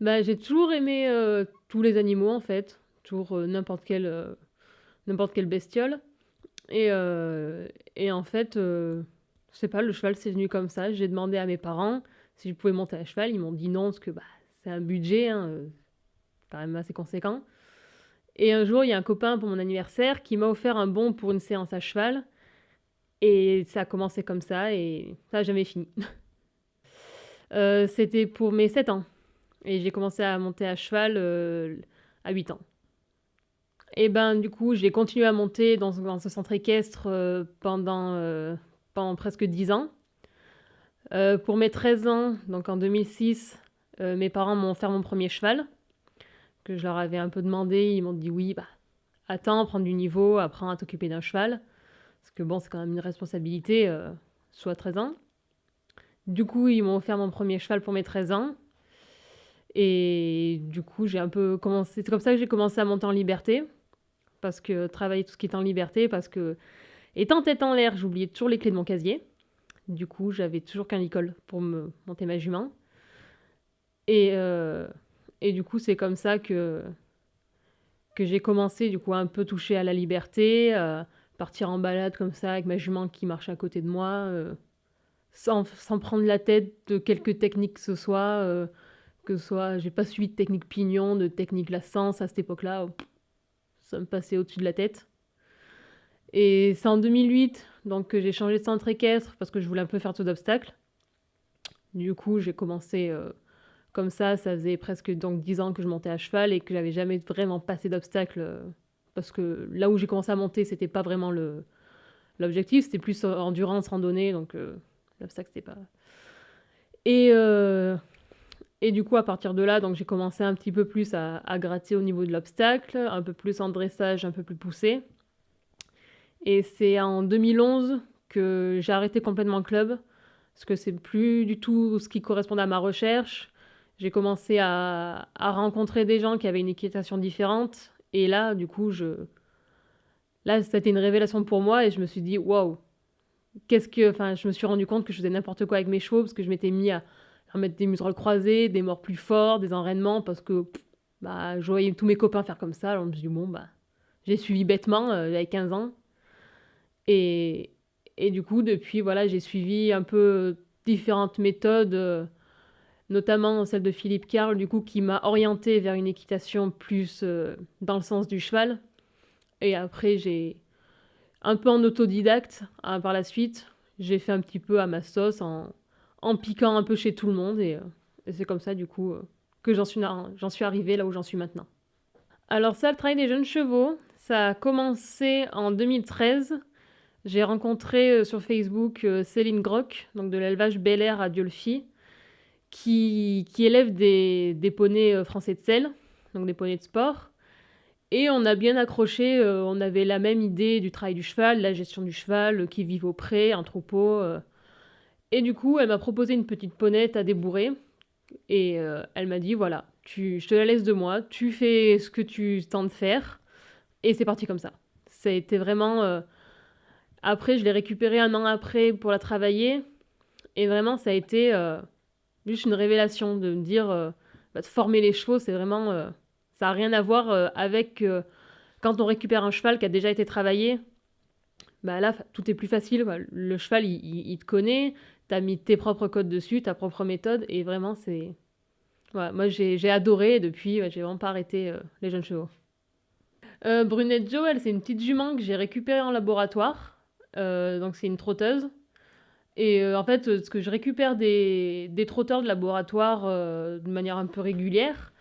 Bah, j'ai toujours aimé, tous les animaux, en fait, toujours, n'importe quelle bestiole et en fait, je sais pas, le cheval, c'est venu comme ça. J'ai demandé à mes parents si je pouvais monter à cheval. Ils m'ont dit: «Non» parce que, bah, c'est un budget, hein, quand même assez conséquent et un jour, il y a un copain pour mon anniversaire qui m'a offert un bon pour une séance à cheval et ça a commencé comme ça et ça a jamais fini. C'était pour mes 7 ans et j'ai commencé à monter à cheval, à 8 ans. Et ben, du coup, j'ai continué à monter dans ce centre équestre, pendant presque 10 ans. Pour mes 13 ans, donc en 2006, mes parents m'ont offert mon premier cheval, que je leur avais un peu demandé. Ils m'ont dit: «Oui, bah, attends, prends du niveau, apprends à t'occuper d'un cheval». Parce que bon, c'est quand même une responsabilité, surtout à 13 ans. Du coup, ils m'ont offert mon premier cheval pour mes 13 ans et du coup, j'ai un peu commencé c'est comme ça que j'ai commencé à monter en liberté, parce que travailler tout ce qui est en liberté, parce que étant tête en l'air, j'oubliais toujours les clés de mon casier. Du coup, j'avais toujours qu'un licol pour me monter ma jument. Et, du coup, c'est comme ça que j'ai commencé du coup à un peu toucher à la liberté, partir en balade comme ça avec ma jument qui marche à côté de moi, sans prendre la tête de quelques techniques que ce soit, j'ai pas suivi de technique pignon, de technique la sens à cette époque-là, ça me passait au-dessus de la tête. Et c'est en 2008 donc que j'ai changé de centre équestre parce que je voulais un peu faire tout d'obstacles. Du coup, j'ai commencé comme ça faisait presque donc 10 ans que je montais à cheval et que j'avais jamais vraiment passé d'obstacles parce que là où j'ai commencé à monter, c'était pas vraiment l'objectif, c'était plus endurance, randonnée, donc l'obstacle c'était pas. Et, du coup, à partir de là, donc j'ai commencé un petit peu plus à gratter au niveau de l'obstacle, un peu plus en dressage, un peu plus poussé. Et c'est en 2011 que j'ai arrêté complètement le club, parce que c'est plus du tout ce qui correspondait à ma recherche. J'ai commencé à rencontrer des gens qui avaient une équitation différente. Et là, du coup, là, c'était une révélation pour moi et je me suis dit, waouh, enfin, je me suis rendu compte que je faisais n'importe quoi avec mes chevaux parce que je m'étais mis à leur mettre des museroles croisés, des morts plus forts, des enraînements parce que bah, je voyais tous mes copains faire comme ça. Alors je me suis dit, bon, bah, j'ai suivi bêtement, j'avais 15 ans. Et, du coup, depuis, voilà, j'ai suivi un peu différentes méthodes, notamment celle de Philippe Carle, du coup, qui m'a orientée vers une équitation plus dans le sens du cheval. Et après, j'ai un peu en autodidacte par la suite. J'ai fait un petit peu à ma sauce en piquant un peu chez tout le monde. Et c'est comme ça, du coup, que j'en suis arrivée là où j'en suis maintenant. Alors ça, le travail des jeunes chevaux, ça a commencé en 2013. J'ai rencontré sur Facebook Céline Groc, donc de l'élevage Bel Air à Diolfi, qui élève des poneys français de selle, donc des poneys de sport. Et on a bien accroché, on avait la même idée du travail du cheval, la gestion du cheval, qui vive au pré, un troupeau. Et du coup, elle m'a proposé une petite ponette à débourrer. Et elle m'a dit, voilà, je te la laisse de moi, tu fais ce que tu tentes de faire. Et c'est parti comme ça. Ça a été vraiment... Après, je l'ai récupérée un an après pour la travailler. Et vraiment, ça a été juste une révélation de me dire, bah, de former les chevaux, c'est vraiment... ça n'a rien à voir avec quand on récupère un cheval qui a déjà été travaillé. Bah là, tout est plus facile. Quoi. Le cheval, il te connaît, tu as mis tes propres codes dessus, ta propre méthode. Et vraiment, c'est... Ouais, moi, j'ai adoré. Et depuis, ouais, j'ai vraiment pas arrêté les jeunes chevaux. Brunette Jo, elle, c'est une petite jument que j'ai récupérée en laboratoire. Donc, c'est une trotteuse. Et en fait, ce que je récupère des trotteurs de laboratoire de manière un peu régulière.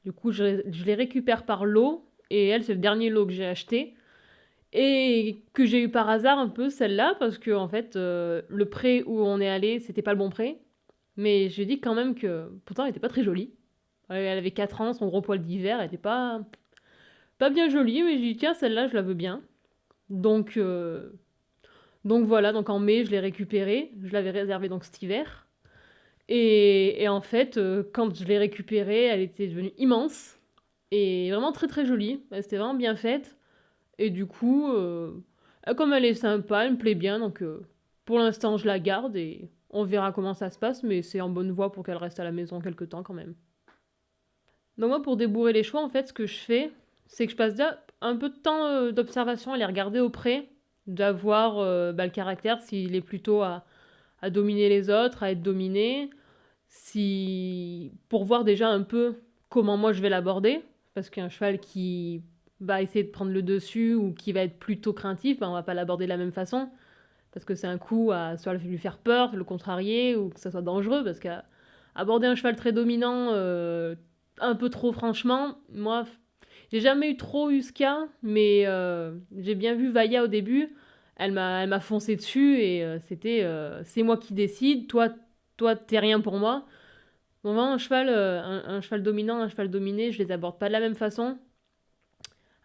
Du coup, je les récupère par lot. Et elle, c'est le dernier lot que j'ai acheté. Et que j'ai eu par hasard un peu celle-là, parce que en fait, le pré où on est allé, c'était pas le bon pré. Mais j'ai dit quand même que. Pourtant, elle était pas très jolie. Elle avait 4 ans, son gros poil d'hiver, elle était pas bien jolie. Mais j'ai dit, tiens, celle-là, je la veux bien. Donc, voilà, donc en mai, je l'ai récupérée. Je l'avais réservée donc cet hiver. Et en fait, quand je l'ai récupérée, elle était devenue immense. Et vraiment très très jolie. Elle était vraiment bien faite. Et du coup, comme elle est sympa, elle me plaît bien. Donc pour l'instant, je la garde et on verra comment ça se passe. Mais c'est en bonne voie pour qu'elle reste à la maison quelque temps quand même. Donc moi, pour débourrer les chevaux, en fait, ce que je fais, c'est que je passe déjà un peu de temps d'observation à les regarder au pré, déjà voir le caractère, s'il est plutôt à dominer les autres, à être dominé, pour voir déjà un peu comment moi je vais l'aborder, parce qu'un cheval qui va essayer de prendre le dessus ou qui va être plutôt craintif, on va pas l'aborder de la même façon, parce que c'est un coup à soit lui faire peur, le contrarier, ou que ça soit dangereux, parce qu'aborder un cheval très dominant, un peu trop franchement, moi, j'ai jamais eu ce cas, mais j'ai bien vu Vaya au début, elle m'a foncé dessus, et c'était c'est moi qui décide, toi t'es rien pour moi. Bon, vraiment, un cheval dominant, un cheval dominé, je les aborde pas de la même façon.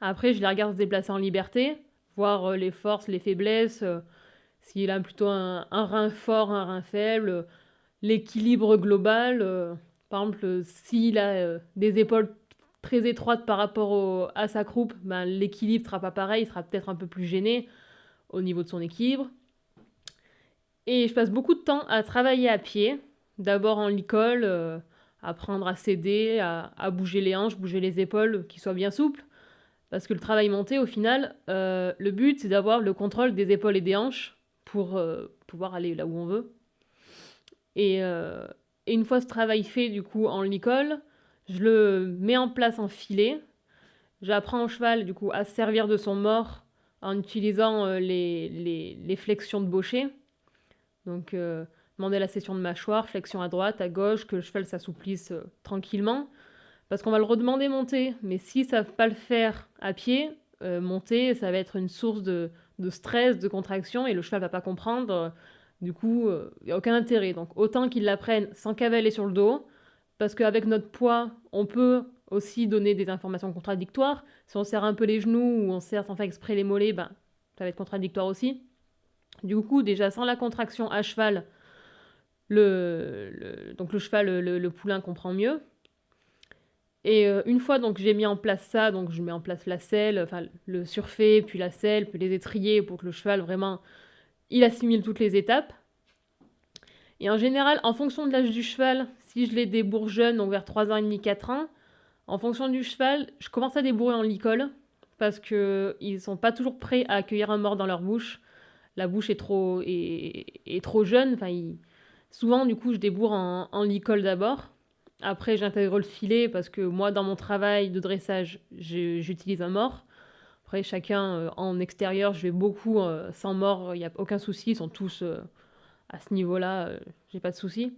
Après, je les regarde se déplacer en liberté, voir les forces, les faiblesses, s'il a plutôt un rein fort, un rein faible, l'équilibre global. Par exemple, s'il a des épaules très étroites par rapport à sa croupe, ben, l'équilibre sera pas pareil, il sera peut-être un peu plus gêné au niveau de son équilibre. Et je passe beaucoup de temps à travailler à pied, d'abord en licol, apprendre à céder, à bouger les hanches, bouger les épaules, qu'ils soient bien souples. Parce que le travail monté, au final, le but, c'est d'avoir le contrôle des épaules et des hanches pour pouvoir aller là où on veut. Et, une fois ce travail fait, du coup, en licol, je le mets en place en filet. J'apprends au cheval, du coup, à se servir de son mors en utilisant les flexions de baucher. Donc, demander la session de mâchoire, flexion à droite, à gauche, que le cheval s'assouplisse tranquillement. Parce qu'on va le redemander monter, mais s'ils ne savent pas le faire à pied, monter, ça va être une source de stress, de contraction, et le cheval ne va pas comprendre. Du coup, il n'y a aucun intérêt. Donc autant qu'ils l'apprennent sans cavaler sur le dos, parce qu'avec notre poids, on peut aussi donner des informations contradictoires. Si on serre un peu les genoux ou on serre sans faire exprès les mollets, ben, ça va être contradictoire aussi. Du coup, déjà sans la contraction à cheval, donc le cheval, le poulain comprend mieux. Et une fois donc j'ai mis en place ça, donc je mets en place la selle, enfin le surfait, puis la selle, puis les étriers pour que le cheval vraiment il assimile toutes les étapes. Et en général, en fonction de l'âge du cheval, si je les débourre jeunes, donc vers 3 ans et demi, 4 ans, en fonction du cheval, je commence à débourrer en licol parce qu'ils ne sont pas toujours prêts à accueillir un mort dans leur bouche. La bouche est trop jeune, souvent du coup je débourre en licol d'abord. Après, j'intègre le filet parce que moi, dans mon travail de dressage, j'utilise un mors. Après, chacun en extérieur, je vais beaucoup sans mors, il n'y a aucun souci, ils sont tous à ce niveau-là, j'ai pas de souci.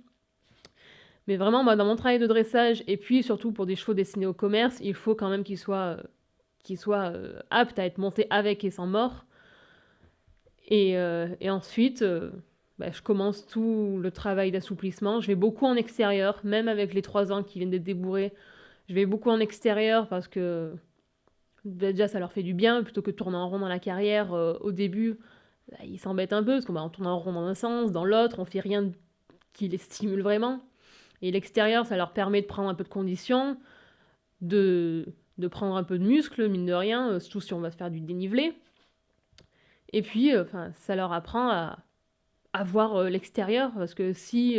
Mais vraiment, moi, dans mon travail de dressage, et puis surtout pour des chevaux destinés au commerce, il faut quand même qu'ils soient aptes à être montés avec et sans mors. Et ensuite, je commence tout le travail d'assouplissement. Je vais beaucoup en extérieur, même avec les 3 ans qui viennent d'être débourrés. Je vais beaucoup en extérieur parce que déjà ça leur fait du bien plutôt que de tourner en rond dans la carrière. Au début, ils s'embêtent un peu parce qu'on tourne en rond dans un sens, dans l'autre, on fait rien qui les stimule vraiment. Et l'extérieur, ça leur permet de prendre un peu de condition, de prendre un peu de muscle, mine de rien, surtout si on va se faire du dénivelé. Et puis, ça leur apprend à voir l'extérieur, parce que si,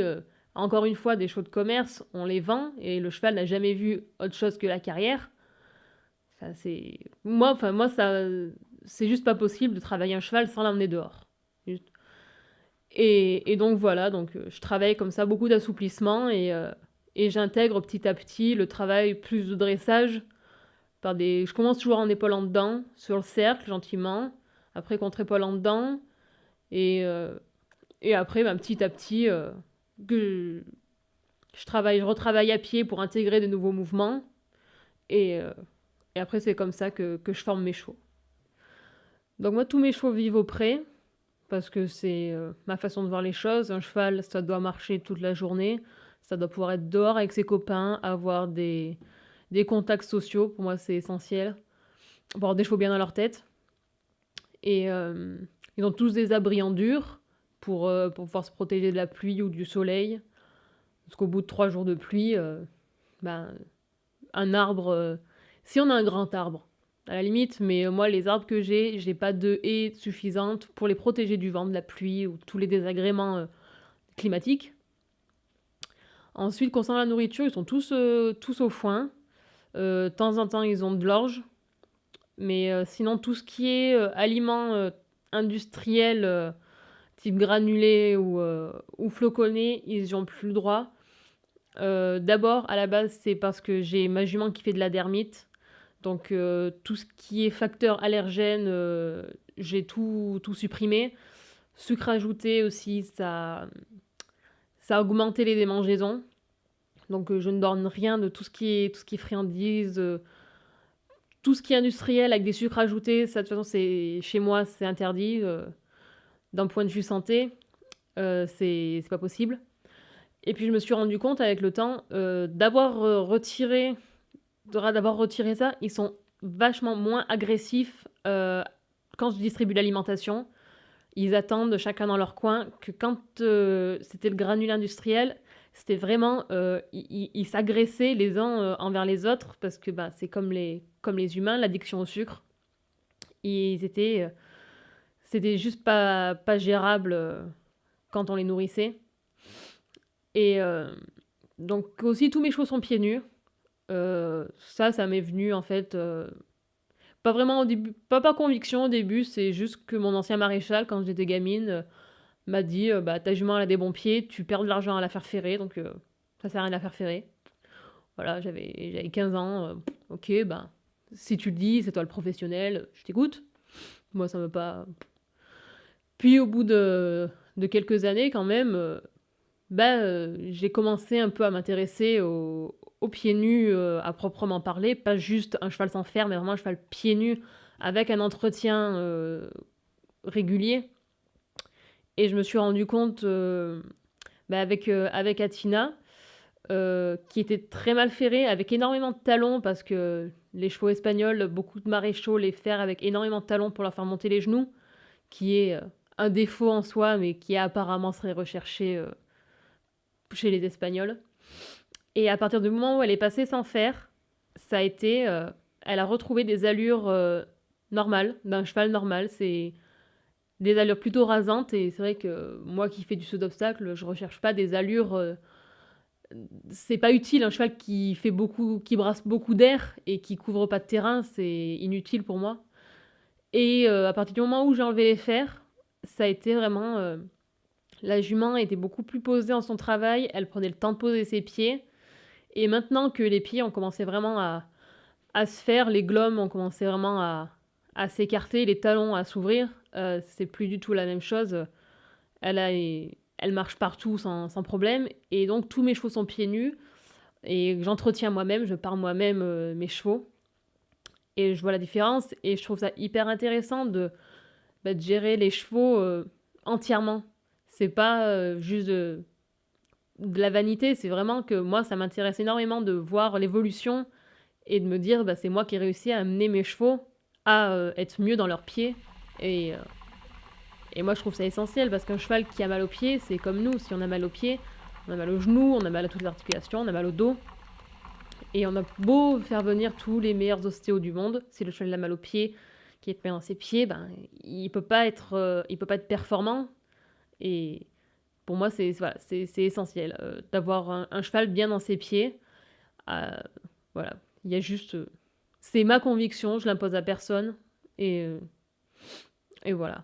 encore une fois, des chevaux de commerce, on les vend, et le cheval n'a jamais vu autre chose que la carrière, ça, c'est... Moi, ça, c'est juste pas possible de travailler un cheval sans l'emmener dehors. Juste. Et donc voilà, donc je travaille comme ça, beaucoup d'assouplissement, et j'intègre petit à petit le travail plus de dressage. Je commence toujours en épaule en dedans, sur le cercle, gentiment, après contre-épaule en dedans, et après, petit à petit, je retravaille à pied pour intégrer de nouveaux mouvements. Et après, c'est comme ça que je forme mes chevaux. Donc moi, tous mes chevaux vivent au pré, parce que c'est ma façon de voir les choses. Un cheval, ça doit marcher toute la journée, ça doit pouvoir être dehors avec ses copains, avoir des contacts sociaux. Pour moi, c'est essentiel. Avoir des chevaux bien dans leur tête. Et ils ont tous des abris en dur pour pouvoir se protéger de la pluie ou du soleil. Parce qu'au bout de 3 jours de pluie, un arbre... si on a un grand arbre, à la limite, mais moi, les arbres que j'ai pas de haies suffisantes pour les protéger du vent, de la pluie ou tous les désagréments climatiques. Ensuite, concernant la nourriture, ils sont tous au foin. De temps en temps, ils ont de l'orge, mais sinon tout ce qui est, aliments, industriels, type granulés ou floconnés, ils y ont plus le droit. D'abord, à la base, c'est parce que j'ai ma jument qui fait de la dermite, donc tout ce qui est facteur allergène, j'ai tout supprimé. Sucre ajouté aussi, ça a augmenté les démangeaisons, donc je ne donne rien de tout ce qui est friandises, tout ce qui est industriel avec des sucres ajoutés, ça de toute façon chez moi c'est interdit, d'un point de vue santé, c'est pas possible. Et puis je me suis rendu compte avec le temps, d'avoir retiré ça, ils sont vachement moins agressifs, quand je distribue l'alimentation. Ils attendent chacun dans leur coin, que quand c'était le granule industriel, c'était vraiment, ils s'agressaient les uns envers les autres parce que bah, c'est comme les humains, l'addiction au sucre. C'était juste pas gérable quand on les nourrissait. Et donc aussi tous mes chevaux sont pieds nus. Ça m'est venu en fait, pas vraiment au début, pas par conviction au début, c'est juste que mon ancien maréchal, quand j'étais gamine, m'a dit bah, ta jument elle a des bons pieds, tu perds de l'argent à la faire ferrer, donc ça sert à rien de la faire ferrer. Voilà, j'avais 15 ans, ok, ben si tu le dis, c'est toi le professionnel, je t'écoute. Moi ça me pas. Puis au bout de quelques années quand même, j'ai commencé un peu à m'intéresser aux pieds nus à proprement parler, pas juste un cheval sans fer, mais vraiment un cheval pieds nus avec un entretien régulier. Et je me suis rendu compte avec Atina, qui était très mal ferrée, avec énormément de talons, parce que les chevaux espagnols, beaucoup de maréchaux les ferrent avec énormément de talons pour leur faire monter les genoux, qui est un défaut en soi, mais qui apparemment serait recherché chez les Espagnols. Et à partir du moment où elle est passée sans fer, ça a été, elle a retrouvé des allures normales, d'un cheval normal. C'est des allures plutôt rasantes, et c'est vrai que moi qui fais du saut d'obstacle, je recherche pas des allures. C'est pas utile, un cheval qui brasse beaucoup d'air et qui couvre pas de terrain, c'est inutile pour moi. Et à partir du moment où j'ai enlevé les fers, ça a été vraiment. La jument était beaucoup plus posée dans son travail, elle prenait le temps de poser ses pieds. Et maintenant que les pieds ont commencé vraiment à se faire, les glomes ont commencé vraiment à s'écarter, les talons à s'ouvrir, c'est plus du tout la même chose. Elle marche partout sans problème. Et donc tous mes chevaux sont pieds nus. Et j'entretiens moi-même, je pars moi-même mes chevaux. Et je vois la différence. Et je trouve ça hyper intéressant de gérer les chevaux entièrement. C'est pas juste de la vanité, c'est vraiment que moi, ça m'intéresse énormément de voir l'évolution et de me dire, bah, c'est moi qui ai réussi à amener mes chevaux à être mieux dans leurs pieds. Et, euh, et moi, je trouve ça essentiel parce qu'un cheval qui a mal aux pieds, c'est comme nous. Si on a mal aux pieds, on a mal aux genoux, on a mal à toutes les articulations, on a mal au dos. Et on a beau faire venir tous les meilleurs ostéos du monde, si le cheval a mal aux pieds, qui est bien dans ses pieds, ben, il peut pas être performant. Et pour moi, c'est essentiel d'avoir un cheval bien dans ses pieds. Euh, voilà, il y a juste. C'est ma conviction, je l'impose à personne. Et, et voilà.